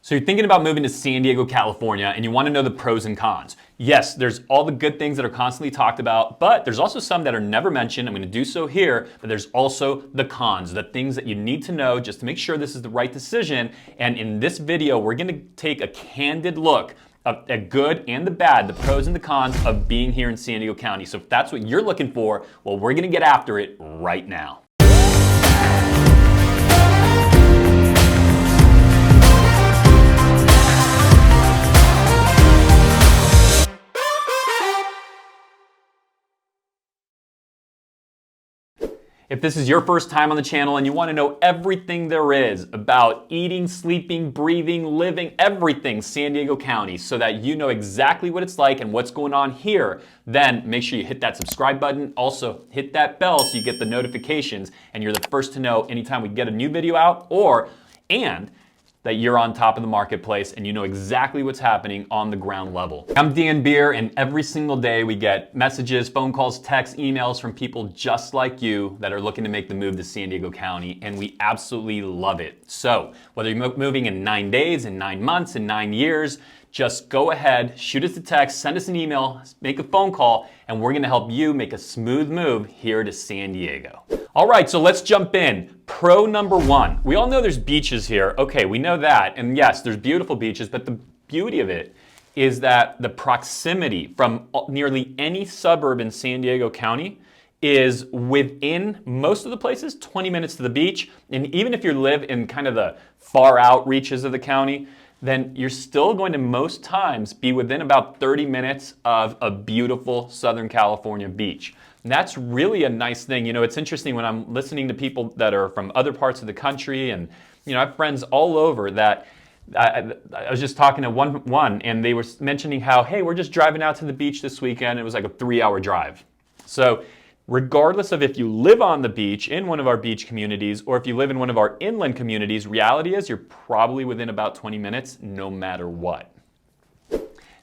So you're thinking about moving to San Diego, California, and you want to know the pros and cons. Yes, there's all the good things that are constantly talked about, but there's also some that are never mentioned. I'm going to do so here, but there's also the cons, the things that you need to know just to make sure this is the right decision. And in this video, we're going to take a candid look at the good and the bad, the pros and the cons of being here in San Diego County. So if that's what you're looking for, well, we're going to get after it right now. If this is your first time on the channel and you want to know everything there is about eating, sleeping, breathing, living, everything San Diego County so that you know exactly what it's like and what's going on here, then make sure you hit that subscribe button. Also, hit that bell so you get the notifications and you're the first to know anytime we get a new video out and that you're on top of the marketplace and you know exactly what's happening on the ground level. I'm Dan Beer, and every single day we get messages, phone calls, texts, emails from people just like you that are looking to make the move to San Diego County, and we absolutely love it. So whether you're moving in 9 days, in 9 months, in 9 years, just go ahead, shoot us a text, send us an email, make a phone call, and we're gonna help you make a smooth move here to San Diego. All right, so let's jump in. Pro number one, we all know there's beaches here. Okay, we know that, and yes, there's beautiful beaches, but the beauty of it is that the proximity from nearly any suburb in San Diego County is within most of the places 20 minutes to the beach, and even if you live in kind of the far out reaches of the county, then you're still going to most times be within about 30 minutes of a beautiful Southern California beach. And that's really a nice thing. You know, it's interesting when I'm listening to people that are from other parts of the country, and you know, I have friends all over that I was just talking to one and they were mentioning how, hey, we're just driving out to the beach this weekend. It was like a 3-hour drive. So regardless of if you live on the beach in one of our beach communities or if you live in one of our inland communities, reality is you're probably within about 20 minutes no matter what.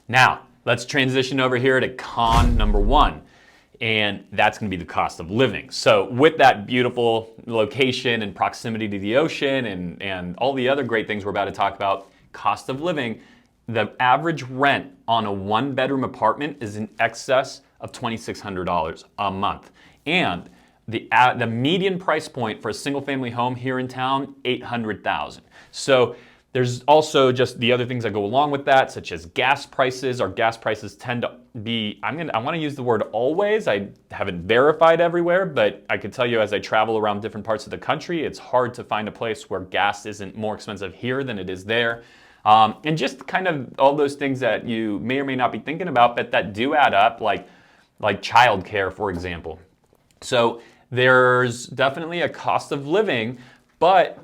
Now, let's transition over here to con number one, and that's going to be the cost of living. So with that beautiful location and proximity to the ocean and all the other great things we're about to talk about, cost of living, the average rent on a 1-bedroom apartment is in excess of $2,600 a month. And the median price point for a single family home here in town, $800,000. So there's also just the other things that go along with that, such as gas prices. Our gas prices tend to be, I want to use the word always. I haven't verified everywhere, but I could tell you as I travel around different parts of the country, it's hard to find a place where gas isn't more expensive here than it is there. And just kind of all those things that you may or may not be thinking about, but that do add up, like childcare, for example. So there's definitely a cost of living, but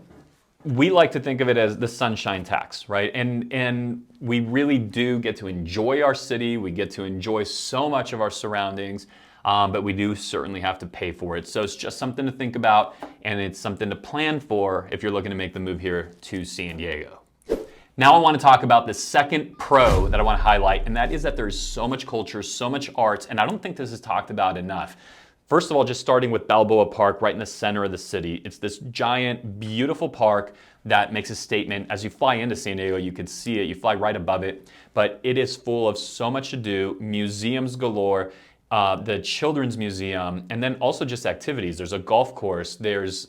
we like to think of it as the sunshine tax, right? And we really do get to enjoy our city. We get to enjoy so much of our surroundings, but we do certainly have to pay for it. So it's just something to think about, and it's something to plan for if you're looking to make the move here to San Diego. Now I want to talk about the second pro that I want to highlight, and that is that there's so much culture, so much art, and I don't think this is talked about enough. First of all, just starting with Balboa Park right in the center of the city. It's this giant, beautiful park that makes a statement. As you fly into San Diego, you can see it. You fly right above it, but it is full of so much to do, museums galore, the Children's Museum, and then also just activities. There's a golf course, there's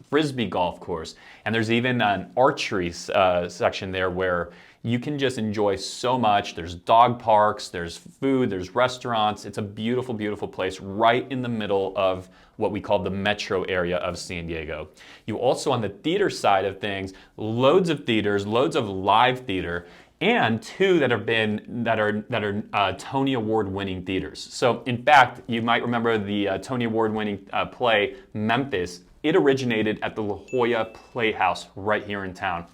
Frisbee golf course, and there's even an archery section there where you can just enjoy so much. There's dog parks, there's food, there's restaurants. It's a beautiful, beautiful place right in the middle of what we call the metro area of San Diego. You also, on the theater side of things, loads of theaters, loads of live theater, and two that are Tony Award-winning theaters. So in fact, you might remember the Tony Award-winning play Memphis. It originated at the La Jolla Playhouse right here in town.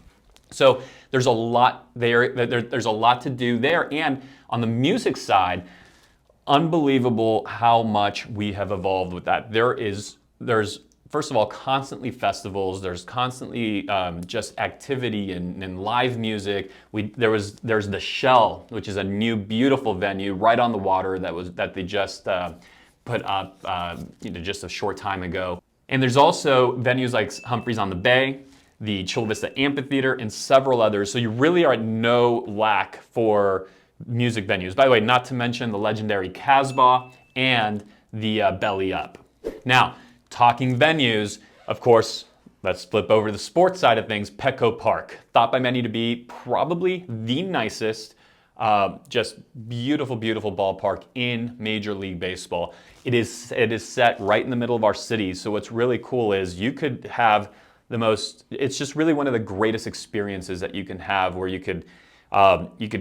So there's a lot there. There's a lot to do there. And on the music side, unbelievable how much we have evolved with that. There's first of all constantly festivals. There's constantly just activity and live music. There's the Shell, which is a new beautiful venue right on the water that they just put up just a short time ago. And there's also venues like Humphreys on the Bay. the Chula Vista Amphitheater, and several others. So you really are at no lack for music venues. By the way, not to mention the legendary Casbah and the Belly Up. Now, talking venues, of course, let's flip over to the sports side of things. Petco Park, thought by many to be probably the nicest, just beautiful, beautiful ballpark in Major League Baseball. It is set right in the middle of our city. So what's really cool is you could have it's just really one of the greatest experiences that you can have, where you could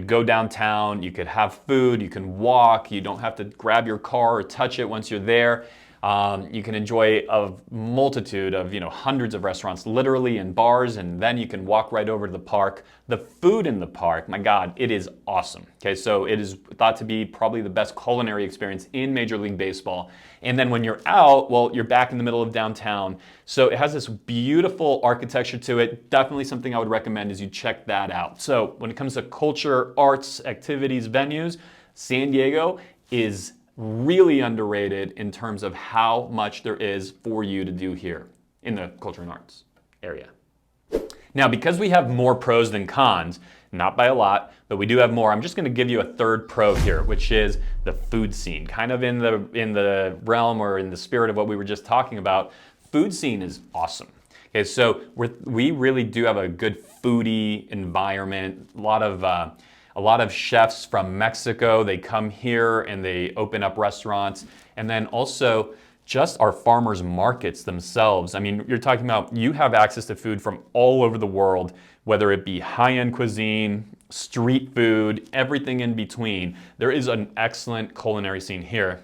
go downtown, you could have food, you can walk, you don't have to grab your car or touch it once you're there. You can enjoy a multitude of, hundreds of restaurants, literally, and bars, and then you can walk right over to the park. The food in the park, my God, it is awesome. Okay, so it is thought to be probably the best culinary experience in Major League Baseball. And then when you're out, well, you're back in the middle of downtown. So it has this beautiful architecture to it. Definitely something I would recommend is you check that out. So when it comes to culture, arts, activities, venues, San Diego is really underrated in terms of how much there is for you to do here in the culture and arts area. Now, because we have more pros than cons, not by a lot, but we do have more, I'm just going to give you a third pro here, which is the food scene. Kind of in the realm or in the spirit of what we were just talking about, food scene is awesome. Okay, so we really do have a good foodie environment. A lot of chefs from Mexico, they come here and they open up restaurants. And then also just our farmers markets themselves. I mean, you're talking about, you have access to food from all over the world, whether it be high-end cuisine, street food, everything in between. There is an excellent culinary scene here.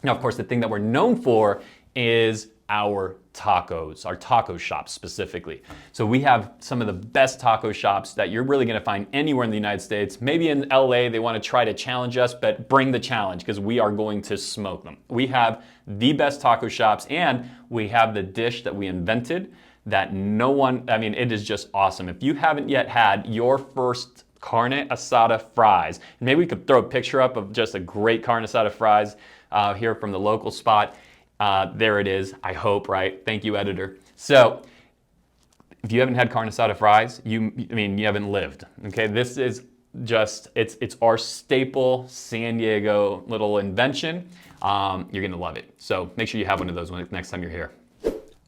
Now, of course, the thing that we're known for is our tacos, our taco shops specifically. So we have some of the best taco shops that you're really gonna find anywhere in the United States. Maybe in LA, they wanna try to challenge us, but bring the challenge, because we are going to smoke them. We have the best taco shops, and we have the dish that we invented that it is just awesome. If you haven't yet had your first carne asada fries, and maybe we could throw a picture up of just a great carne asada fries here from the local spot. There it is, I hope, right? Thank you, editor. So, if you haven't had carne asada fries, you haven't lived, okay? This is just, it's our staple San Diego little invention. You're gonna love it. So, make sure you have one of those next time you're here.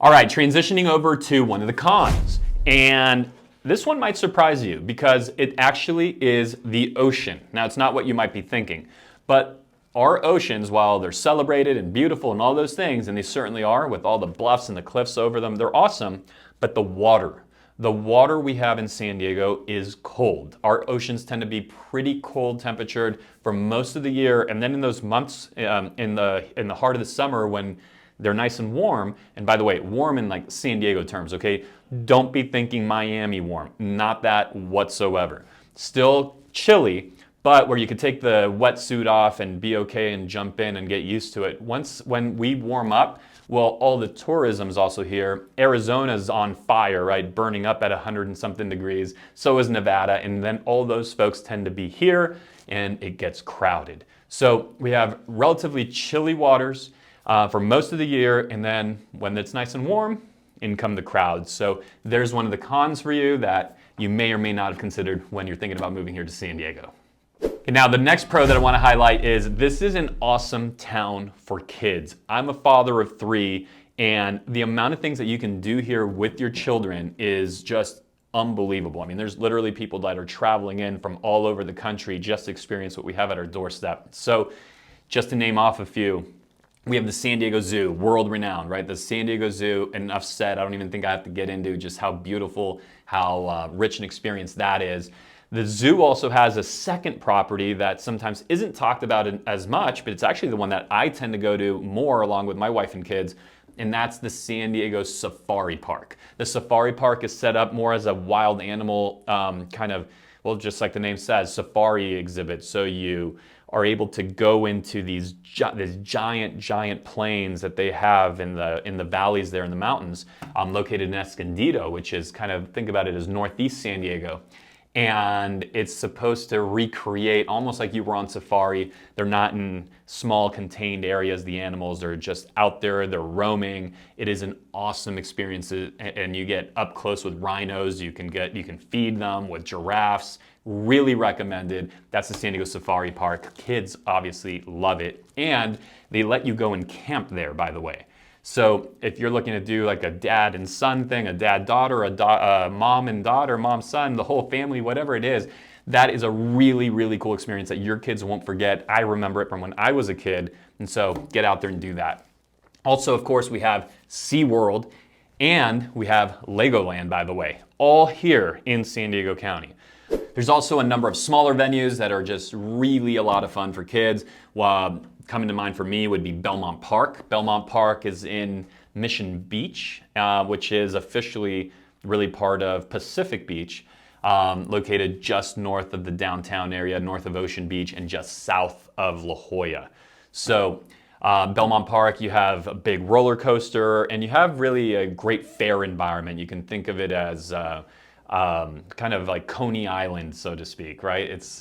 All right, transitioning over to one of the cons. And this one might surprise you, because it actually is the ocean. Now, it's not what you might be thinking, but our oceans, while they're celebrated and beautiful and all those things, and they certainly are with all the bluffs and the cliffs over them, they're awesome, but the water we have in San Diego is cold. Our oceans tend to be pretty cold temperatured for most of the year, and then in those months in the heart of the summer when they're nice and warm, and by the way, warm in like San Diego terms, okay? Don't be thinking Miami warm, not that whatsoever. Still chilly, but where you could take the wetsuit off and be okay and jump in and get used to it. When we warm up, well, all the tourism's also here. Arizona's on fire, right? Burning up at 100 and something degrees. So is Nevada. And then all those folks tend to be here, and it gets crowded. So we have relatively chilly waters for most of the year. And then when it's nice and warm, in come the crowds. So there's one of the cons for you that you may or may not have considered when you're thinking about moving here to San Diego. Okay, now the next pro that I want to highlight is this is an awesome town for kids. I'm a father of 3, and the amount of things that you can do here with your children is just unbelievable. I mean, there's literally people that are traveling in from all over the country just to experience what we have at our doorstep. So just to name off a few, we have the San Diego Zoo, world renowned, right? The San Diego Zoo, enough said, I don't even think I have to get into just how beautiful, how rich an experience that is. The zoo also has a second property that sometimes isn't talked about as much, but it's actually the one that I tend to go to more along with my wife and kids, and that's the San Diego Safari Park. The Safari Park is set up more as a wild animal just like the name says, safari exhibit. So you are able to go into these giant plains that they have in the valleys there in the mountains, located in Escondido, which is think about it as northeast San Diego. and it's supposed to recreate almost like you were on safari. They're not in small contained areas. The animals are just out there, they're roaming. It is an awesome experience, and you get up close with rhinos. You can feed them with giraffes. Really recommended. That's the San Diego Safari Park. Kids obviously love it, and they let you go and camp there, by the way. So if you're looking to do like a dad and son thing, a dad-daughter, a mom and daughter, mom-son, the whole family, whatever it is, that is a really, really cool experience that your kids won't forget. I remember it from when I was a kid, and so get out there and do that. Also, of course, we have SeaWorld, and we have Legoland, by the way, all here in San Diego County. There's also a number of smaller venues that are just really a lot of fun for kids. Coming to mind for me would be Belmont Park. Belmont Park is in Mission Beach, which is officially really part of Pacific Beach, located just north of the downtown area, north of Ocean Beach, and just south of La Jolla. So Belmont Park, you have a big roller coaster, and you have really a great fair environment. You can think of it as kind of like Coney Island, so to speak, right? It's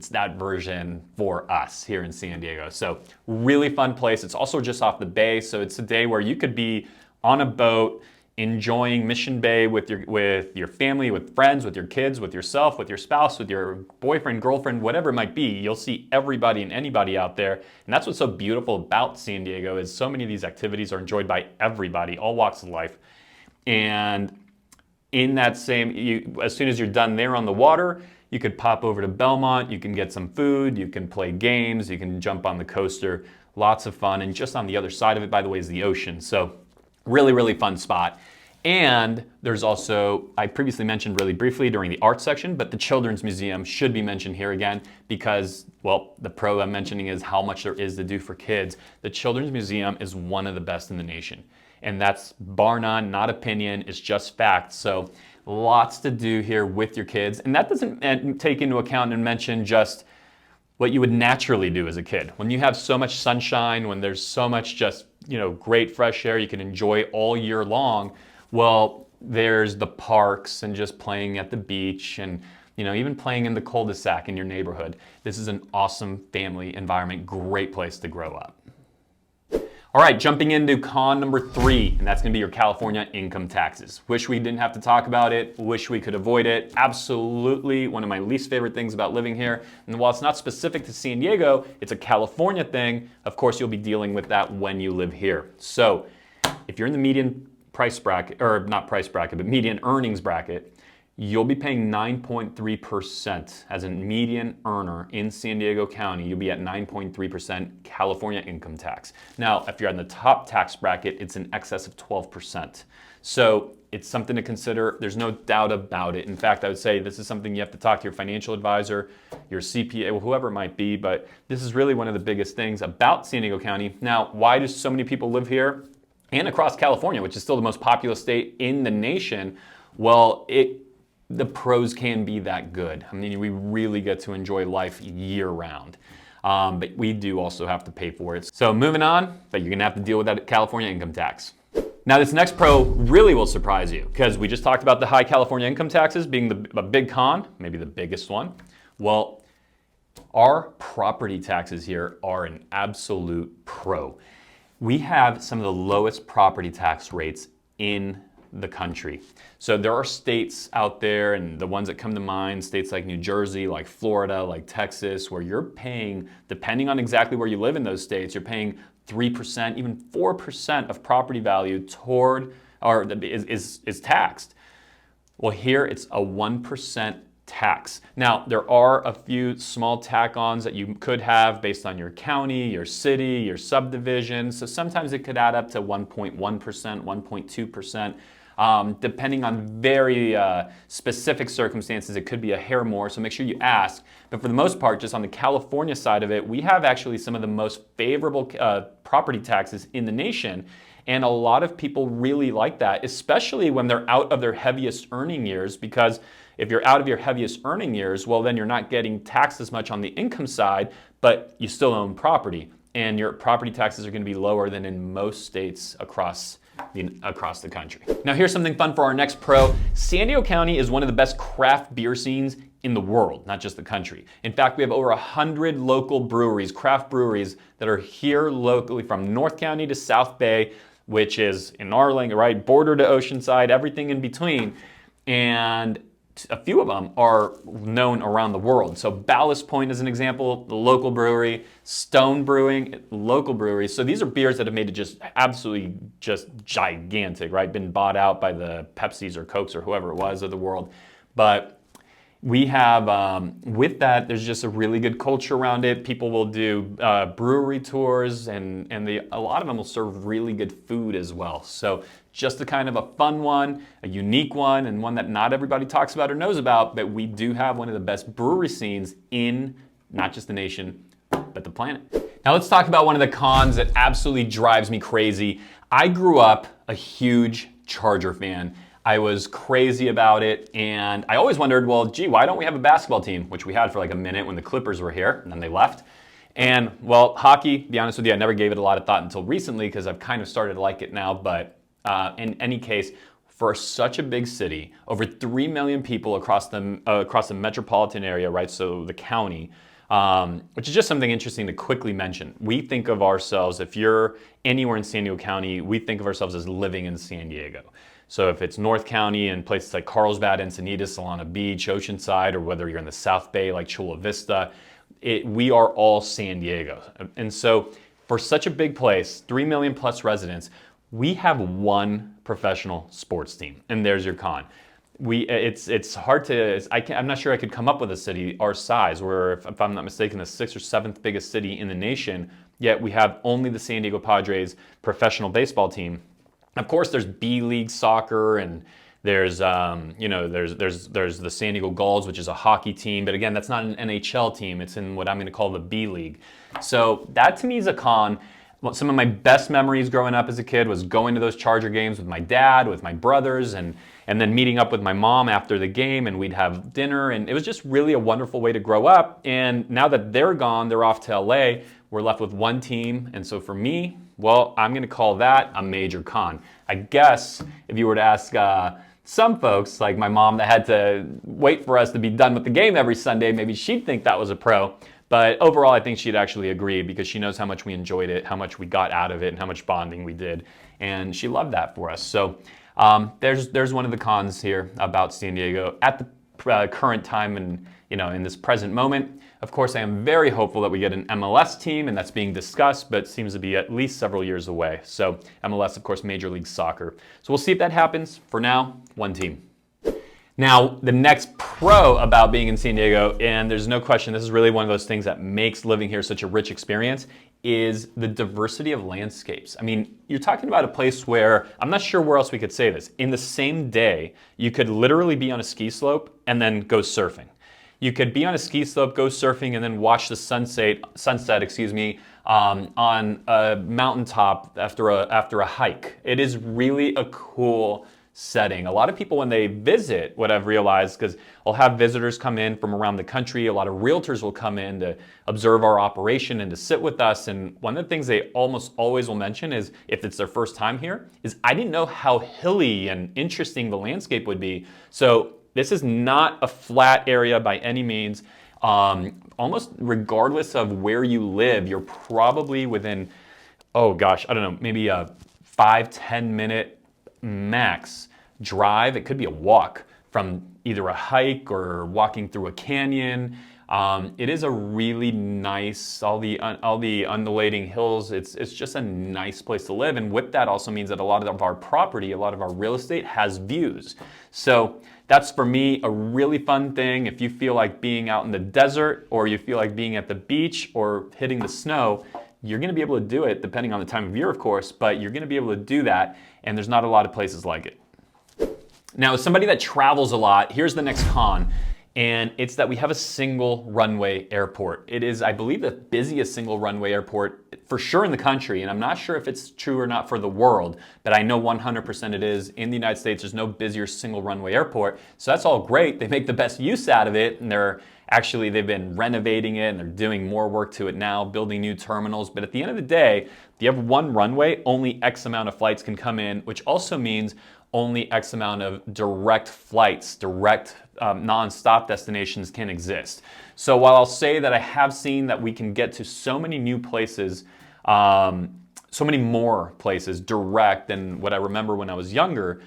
that version for us here in San Diego. So really fun place. It's also just off the bay, so it's a day where you could be on a boat enjoying Mission Bay with your family, with friends, with your kids, with yourself, with your spouse, with your boyfriend, girlfriend, whatever it might be. You'll see everybody and anybody out there. And that's what's so beautiful about San Diego, is so many of these activities are enjoyed by everybody, all walks of life. And in that same, as soon as you're done there on the water, you could pop over to Belmont, you can get some food, you can play games, you can jump on the coaster, lots of fun. And just on the other side of it, by the way, is the ocean. So really, really fun spot. And there's also, I previously mentioned really briefly during the art section, but the Children's Museum should be mentioned here again because, well, the pro I'm mentioning is how much there is to do for kids. The Children's Museum is one of the best in the nation. And that's bar none, not opinion, it's just fact. So lots to do here with your kids. And that doesn't take into account and mention just what you would naturally do as a kid. When you have so much sunshine, when there's so much just, great fresh air you can enjoy all year long, well, there's the parks and just playing at the beach and, even playing in the cul-de-sac in your neighborhood. This is an awesome family environment, great place to grow up. All right, jumping into con number 3, and that's gonna be your California income taxes. Wish we didn't have to talk about it, wish we could avoid it. Absolutely one of my least favorite things about living here. And while it's not specific to San Diego, it's a California thing, of course you'll be dealing with that when you live here. So if you're in the median price bracket, or not price bracket, but median earnings bracket, you'll be paying 9.3% as a median earner in San Diego County. You'll be at 9.3% California income tax. Now, if you're in the top tax bracket, it's in excess of 12%. So it's something to consider. There's no doubt about it. In fact, I would say this is something you have to talk to your financial advisor, your CPA, whoever it might be, but this is really one of the biggest things about San Diego County. Now, why do so many people live here and across California, which is still the most populous state in the nation? Well, the pros can be that good. I mean, we really get to enjoy life year round. But we do also have to pay for it. So moving on, but you're gonna have to deal with that California income tax. Now this next pro really will surprise you because we just talked about the high California income taxes being a big con, maybe the biggest one. Well, our property taxes here are an absolute pro. We have some of the lowest property tax rates in the country. So there are states out there, and the ones that come to mind, states like New Jersey, like Florida, like Texas, where you're paying, depending on exactly where you live in those states, you're paying 3%, even 4% of property value is taxed. Well, here it's a 1% tax. Now, there are a few small tack-ons that you could have based on your county, your city, your subdivision. So sometimes it could add up to 1.1%, 1.2%. Depending on very specific circumstances, it could be a hair more, so make sure you ask. But for the most part, just on the California side of it, we have actually some of the most favorable property taxes in the nation. And a lot of people really like that, especially when they're out of their heaviest earning years, because if you're out of your heaviest earning years, well, then you're not getting taxed as much on the income side, but you still own property. And your property taxes are going to be lower than in most states across the country. Now here's something fun for our next pro. San Diego County is one of the best craft beer scenes in the world, not just the country. In fact, we have over 100 local breweries, craft breweries, that are here locally from North County to South Bay, which is in Arlington, right? Border to Oceanside, everything in between. And a few of them are known around the world. So Ballast Point is an example, the local brewery, Stone Brewing, local breweries. So these are beers that have made it just absolutely just gigantic, right? Been bought out by the Pepsis or Cokes or whoever it was of the world. But we have, with that, there's just a really good culture around it. People will do brewery tours, and a lot of them will serve really good food as well. So just a kind of a fun one, a unique one, and one that not everybody talks about or knows about, but we do have one of the best brewery scenes in not just the nation, but the planet. Now let's talk about one of the cons that absolutely drives me crazy. I grew up a huge Charger fan. I was crazy about it, and I always wondered, well, gee, why don't we have a basketball team? Which we had for like a minute when the Clippers were here, and then they left. And, well, hockey, to be honest with you, I never gave it a lot of thought until recently because I've kind of started to like it now. But in any case, for such a big city, over 3 million people across the metropolitan area, right, so the county, which is just something interesting to quickly mention. We think of ourselves, if you're anywhere in San Diego County, we think of ourselves as living in San Diego. So if it's North County and places like Carlsbad, Encinitas, Solana Beach, Oceanside, or whether you're in the South Bay like Chula Vista, we are all San Diego. And so for such a big place, 3 million plus residents, we have one professional sports team, and there's your con. It's hard to, I'm not sure I could come up with a city our size, where if I'm not mistaken, the 6th or 7th biggest city in the nation, yet we have only the San Diego Padres professional baseball team. Of course, there's B-League soccer, and there's there's the San Diego Gulls, which is a hockey team. But again, that's not an NHL team. It's in what I'm going to call the B-League. So that to me is a con. Some of my best memories growing up as a kid was going to those Charger games with my dad, with my brothers, and then meeting up with my mom after the game, and we'd have dinner. And it was just really a wonderful way to grow up. And now that they're gone, they're off to LA, we're left with one team. And so for me, well, I'm going to call that a major con. I guess if you were to ask some folks, like my mom that had to wait for us to be done with the game every Sunday, maybe she'd think that was a pro. But overall, I think she'd actually agree because she knows how much we enjoyed it, how much we got out of it, and how much bonding we did. And she loved that for us. So there's one of the cons here about San Diego at the current time and in this present moment. Of course, I am very hopeful that we get an MLS team, and that's being discussed, but seems to be at least several years away. So MLS, of course, Major League Soccer. So we'll see if that happens. For now, one team. Now, the next pro about being in San Diego, and there's no question, this is really one of those things that makes living here such a rich experience, is the diversity of landscapes. I mean, you're talking about a place where, I'm not sure where else we could say this, in the same day, you could literally be on a ski slope and then go surfing. You could be on a ski slope, go surfing, and then watch the sunset, on a mountaintop after a hike. It is really a cool setting. A lot of people, when they visit, what I've realized, because I'll have visitors come in from around the country, a lot of realtors will come in to observe our operation and to sit with us. And one of the things they almost always will mention is, if it's their first time here, is I didn't know how hilly and interesting the landscape would be. So this is not a flat area by any means. Almost regardless of where you live, you're probably within, maybe a 5-10 minute max drive. It could be a walk from either a hike or walking through a canyon. It is a really nice, all the undulating hills. It's just a nice place to live. And with that also means that a lot of our property, a lot of our real estate has views. So that's, for me, a really fun thing. If you feel like being out in the desert, or you feel like being at the beach or hitting the snow, you're going to be able to do it, depending on the time of year, of course, but you're going to be able to do that, and there's not a lot of places like it. Now, as somebody that travels a lot, here's the next con, and it's that we have a single runway airport. It is, I believe, the busiest single runway airport for sure in the country, and I'm not sure if it's true or not for the world, but I know 100% it is. In the United States, there's no busier single runway airport, so that's all great. They make the best use out of it, and they've been renovating it, and they're doing more work to it now, building new terminals. But at the end of the day, if you have one runway, only X amount of flights can come in, which also means only X amount of direct flights, direct non-stop destinations can exist. So while I'll say that I have seen that we can get to so many new places, so many more places direct than what I remember when I was younger,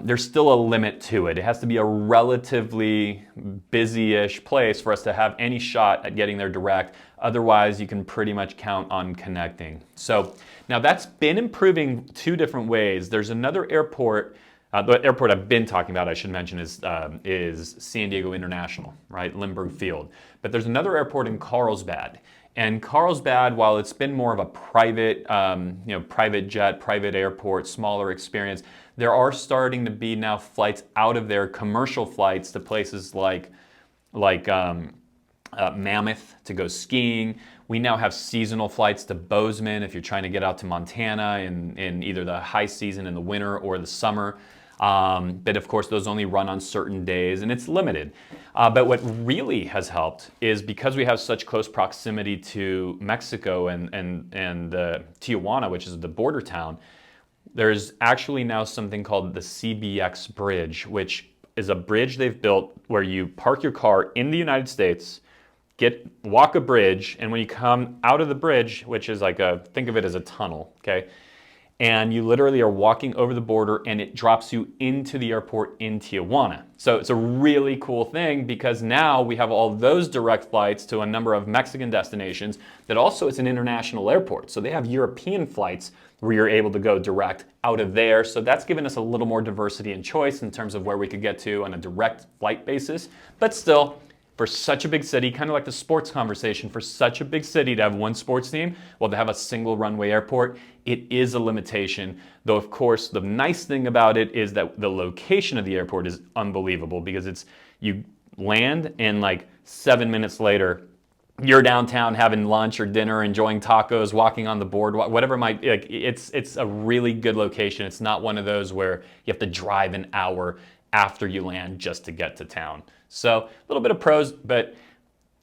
there's still a limit to it. It has to be a relatively busy-ish place for us to have any shot at getting there direct. Otherwise, you can pretty much count on connecting. So now that's been improving two different ways. There's another airport, the airport I've been talking about, I should mention, is San Diego International, right? Lindbergh Field. But there's another airport in Carlsbad. And Carlsbad, while it's been more of a private, private jet, private airport, smaller experience, there are starting to be now flights out of there, commercial flights to places like Mammoth to go skiing. We now have seasonal flights to Bozeman if you're trying to get out to Montana in either the high season in the winter or the summer. But of course, those only run on certain days and it's limited. But what really has helped is because we have such close proximity to Mexico and Tijuana, which is the border town, there's actually now something called the CBX bridge, which is a bridge they've built where you park your car in the United States, walk a bridge, and when you come out of the bridge, which is think of it as a tunnel, okay? And you literally are walking over the border and it drops you into the airport in Tijuana. So it's a really cool thing because now we have all those direct flights to a number of Mexican destinations, but also it's an international airport. So they have European flights where you're able to go direct out of there. So that's given us a little more diversity and choice in terms of where we could get to on a direct flight basis. But still, for such a big city, kind of like the sports conversation, for such a big city to have one sports team, well, to have a single runway airport, it is a limitation. Though, of course, the nice thing about it is that the location of the airport is unbelievable because you land and 7 minutes later, you're downtown having lunch or dinner, enjoying tacos, walking on the boardwalk, whatever it might be. It's a really good location. It's not one of those where you have to drive an hour after you land just to get to town. So a little bit of pros, but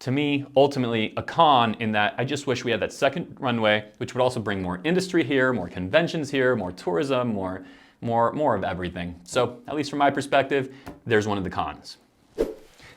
to me, ultimately a con in that I just wish we had that second runway, which would also bring more industry here, more conventions here, more tourism, more of everything. So at least from my perspective, there's one of the cons.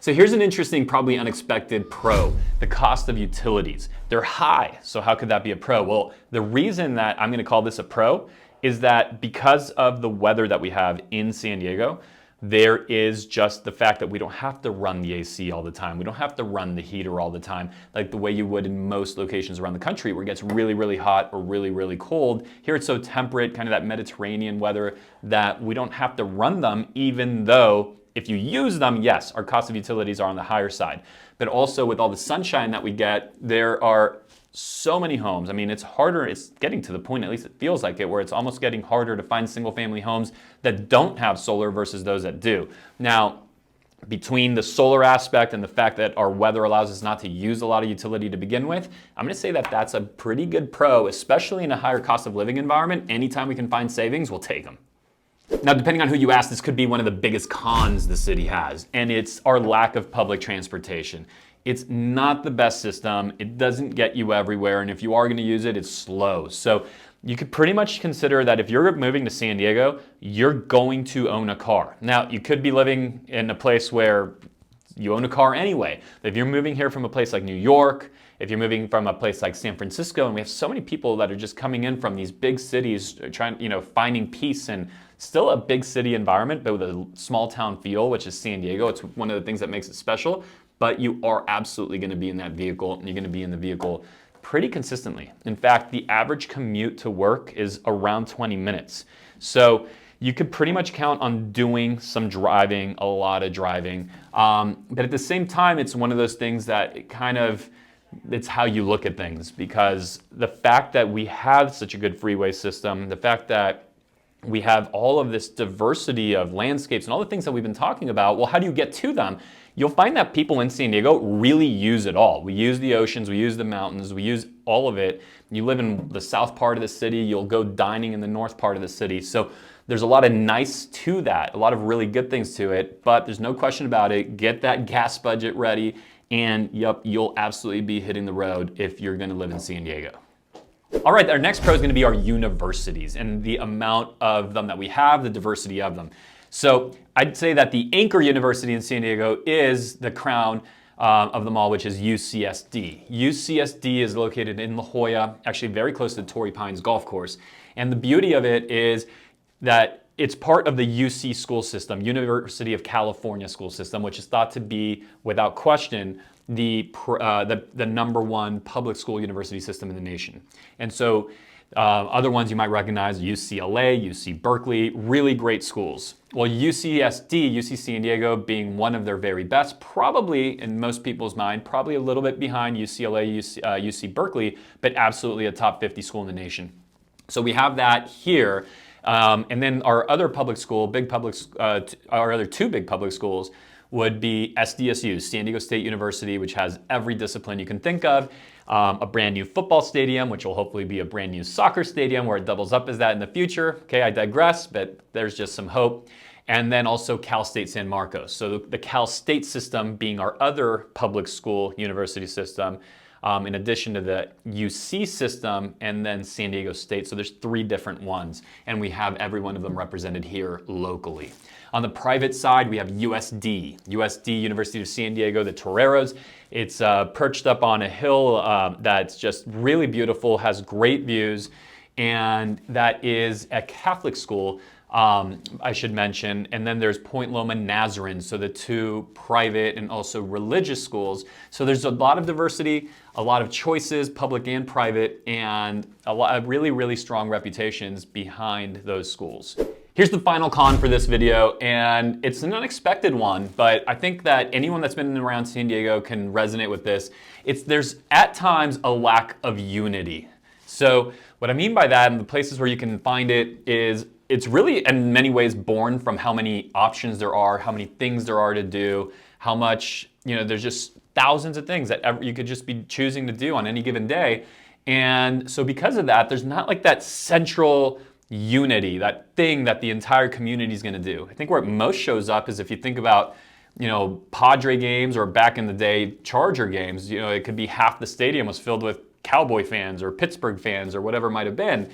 So here's an interesting, probably unexpected pro, the cost of utilities. They're high, so how could that be a pro? Well, the reason that I'm gonna call this a pro is that because of the weather that we have in San Diego, there is just the fact that we don't have to run the AC all the time. We don't have to run the heater all the time, like the way you would in most locations around the country where it gets really, really hot or really, really cold. Here it's so temperate, kind of that Mediterranean weather, that we don't have to run them, even though if you use them, yes, our cost of utilities are on the higher side. But also with all the sunshine that we get, there are so many homes. I mean, it's harder, it's getting to the point, at least it feels like it, where it's almost getting harder to find single family homes that don't have solar versus those that do. Now, between the solar aspect and the fact that our weather allows us not to use a lot of utility to begin with, I'm gonna say that that's a pretty good pro, especially in a higher cost of living environment. Anytime we can find savings, we'll take them. Now, depending on who you ask, this could be one of the biggest cons the city has, and it's our lack of public transportation. It's not the best system. It doesn't get you everywhere, and if you are going to use it, it's slow. So you could pretty much consider that if you're moving to San Diego, you're going to own a car. Now, you could be living in a place where you own a car anyway. If you're moving here from a place like New York, if you're moving from a place like San Francisco, and we have so many people that are just coming in from these big cities, trying, finding peace in still a big city environment, but with a small town feel, which is San Diego. It's one of the things that makes it special, but you are absolutely gonna be in that vehicle, and you're gonna be in the vehicle pretty consistently. In fact, the average commute to work is around 20 minutes. So you could pretty much count on doing some driving, a lot of driving. But at the same time, it's one of those things that it's how you look at things, because the fact that we have such a good freeway system, the fact that we have all of this diversity of landscapes and all the things that we've been talking about, well, how do you get to them? You'll find that people in San Diego really use it all. We use the oceans, we use the mountains, we use all of it. You live in the south part of the city, you'll go dining in the north part of the city. So there's a lot of nice to that, a lot of really good things to it, but there's no question about it. Get that gas budget ready, and yep, you'll absolutely be hitting the road if you're gonna live in San Diego. All right, our next pro is going to be our universities and the amount of them that we have, the diversity of them. So I'd say that the anchor university in San Diego is the crown of them all, which is UCSD. UCSD is located in La Jolla, actually very close to the Torrey Pines golf course. And the beauty of it is that it's part of the UC school system, University of California school system, which is thought to be, without question, the number one public school university system in the nation. And so other ones you might recognize, UCLA, UC Berkeley, really great schools. Well, UCSD, UC San Diego being one of their very best, probably in most people's mind, probably a little bit behind UCLA, UC Berkeley, but absolutely a top 50 school in the nation. So we have that here. And then our other public school, our other two big public schools would be SDSU, San Diego State University, which has every discipline you can think of, a brand new football stadium, which will hopefully be a brand new soccer stadium where it doubles up as that in the future. Okay, I digress, but there's just some hope. And then also Cal State San Marcos. So the Cal State system being our other public school university system, in addition to the UC system and then San Diego State. So there's three different ones, and we have every one of them represented here locally. On the private side, we have USD, University of San Diego, the Toreros. It's perched up on a hill that's just really beautiful, has great views, and that is a Catholic school, I should mention. And then there's Point Loma Nazarene, so the two private and also religious schools. So there's a lot of diversity, a lot of choices, public and private, and a lot of really, really strong reputations behind those schools. Here's the final con for this video, and it's an unexpected one, but I think that anyone that's been around San Diego can resonate with this. There's at times a lack of unity. So what I mean by that, and the places where you can find it, is it's really in many ways born from how many options there are, how many things there are to do, how much, there's just thousands of things that you could just be choosing to do on any given day. And so because of that, there's not like that central unity, that thing that the entire community is going to do. I think where it most shows up is if you think about, Padre games or back in the day, Charger games, it could be half the stadium was filled with Cowboy fans or Pittsburgh fans or whatever it might have been.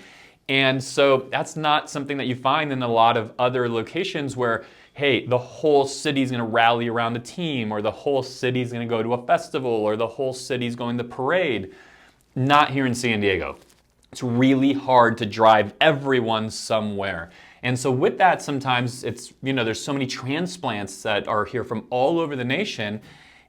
And so that's not something that you find in a lot of other locations where, hey, the whole city's going to rally around the team, or the whole city's going to go to a festival, or the whole city's going to parade. Not here in San Diego. It's really hard to drive everyone somewhere. And so with that, sometimes it's, there's so many transplants that are here from all over the nation.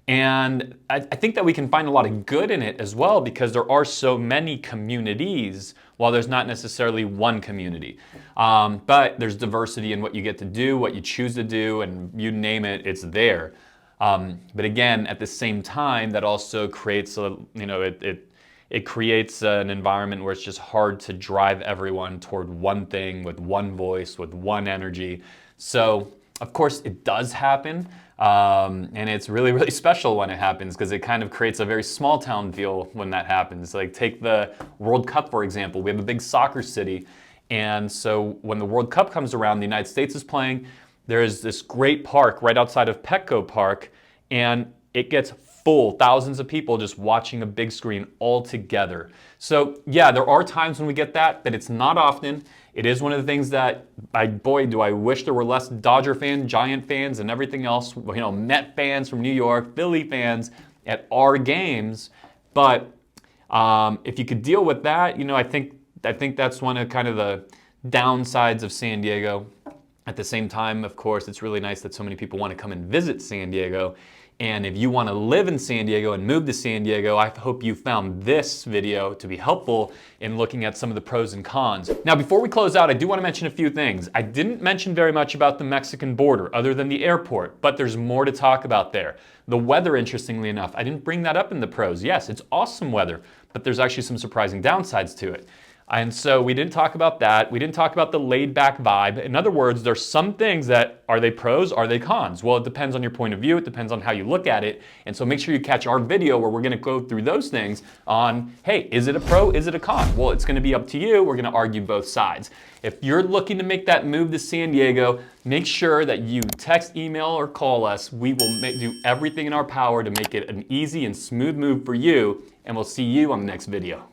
And I think that we can find a lot of good in it as well, because there are so many communities while there's not necessarily one community. But there's diversity in what you get to do, what you choose to do, and you name it, it's there. But again, at the same time, that also creates it creates an environment where it's just hard to drive everyone toward one thing with one voice, with one energy. So, of course, it does happen. And it's really, really special when it happens, because it kind of creates a very small town feel when that happens. Like take the World Cup, for example. We have a big soccer city. And so when the World Cup comes around, the United States is playing, there is this great park right outside of Petco Park, and it gets full, thousands of people just watching a big screen all together. So yeah, there are times when we get that, but it's not often. It is one of the things that, boy, do I wish there were less Dodger fans, Giant fans, and everything else, Met fans from New York, Philly fans at our games. But if you could deal with that, I think that's one of kind of the downsides of San Diego. At the same time, of course, it's really nice that so many people want to come and visit San Diego. And if you want to live in San Diego and move to San Diego, I hope you found this video to be helpful in looking at some of the pros and cons. Now, before we close out, I do want to mention a few things. I didn't mention very much about the Mexican border other than the airport, but there's more to talk about there. The weather, interestingly enough, I didn't bring that up in the pros. Yes, it's awesome weather, but there's actually some surprising downsides to it. And so we didn't talk about that. We didn't talk about the laid back vibe. In other words, there's some things that, are they pros, are they cons? Well, it depends on your point of view. It depends on how you look at it. And so make sure you catch our video where we're gonna go through those things on, hey, is it a pro, is it a con? Well, it's gonna be up to you. We're gonna argue both sides. If you're looking to make that move to San Diego, make sure that you text, email, or call us. We will do everything in our power to make it an easy and smooth move for you. And we'll see you on the next video.